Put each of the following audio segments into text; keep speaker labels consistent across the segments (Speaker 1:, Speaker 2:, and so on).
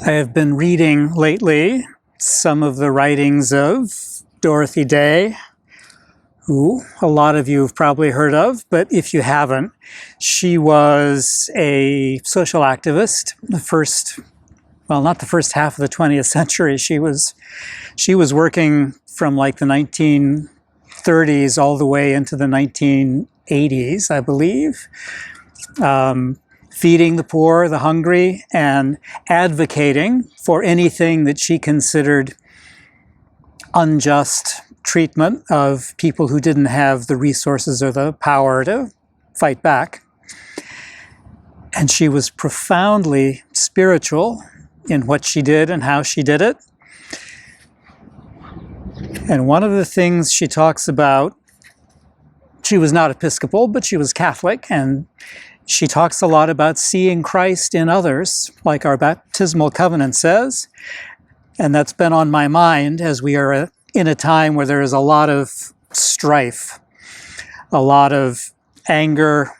Speaker 1: I have been reading lately some of the writings of Dorothy Day, who a lot of you have probably heard of, but if you haven't, she was a social activist, not the first half of the 20th century. She was working from like the 1930s all the way into the 1980s, I believe. Feeding the poor, the hungry, and advocating for anything that she considered unjust treatment of people who didn't have the resources or the power to fight back. And she was profoundly spiritual in what she did and how she did it. And one of the things she talks about, she was not Episcopal, but she was Catholic, and she talks a lot about seeing Christ in others, like our baptismal covenant says. And that's been on my mind as we are in a time where there is a lot of strife, a lot of anger,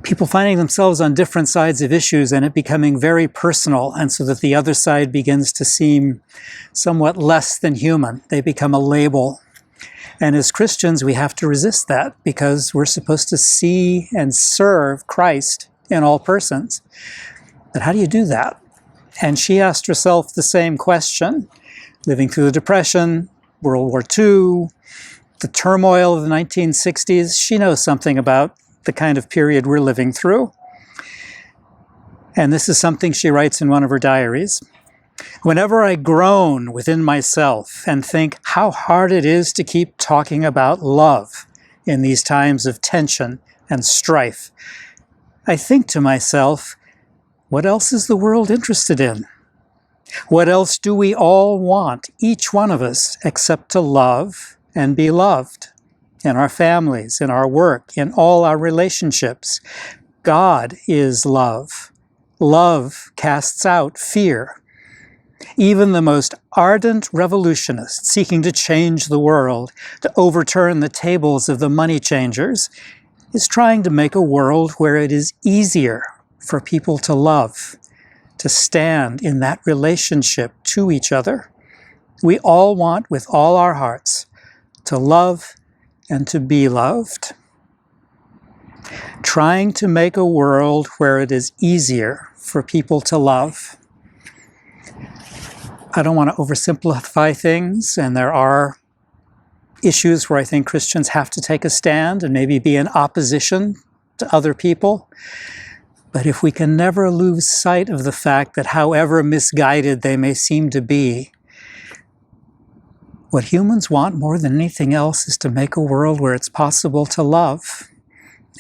Speaker 1: people finding themselves on different sides of issues and it becoming very personal, and so that the other side begins to seem somewhat less than human. They become a label. And as Christians, we have to resist that because we're supposed to see and serve Christ in all persons. But how do you do that? And she asked herself the same question, living through the Depression, World War II, the turmoil of the 1960s. She knows something about the kind of period we're living through. And this is something she writes in one of her diaries. Whenever I groan within myself and think how hard it is to keep talking about love in these times of tension and strife, I think to myself, what else is the world interested in? What else do we all want, each one of us, except to love and be loved in our families, in our work, in all our relationships? God is love. Love casts out fear. Even the most ardent revolutionist seeking to change the world, to overturn the tables of the money changers, is trying to make a world where it is easier for people to love, to stand in that relationship to each other. We all want with all our hearts to love and to be loved. Trying to make a world where it is easier for people to love. I don't want to oversimplify things, and there are issues where I think Christians have to take a stand and maybe be in opposition to other people. But if we can never lose sight of the fact that however misguided they may seem to be, what humans want more than anything else is to make a world where it's possible to love.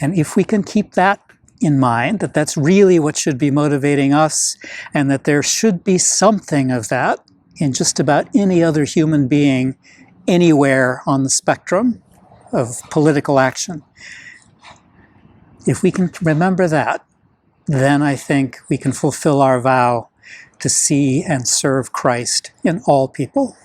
Speaker 1: And if we can keep that in mind, that that's really what should be motivating us, and that there should be something of that in just about any other human being anywhere on the spectrum of political action. If we can remember that, then I think we can fulfill our vow to see and serve Christ in all people.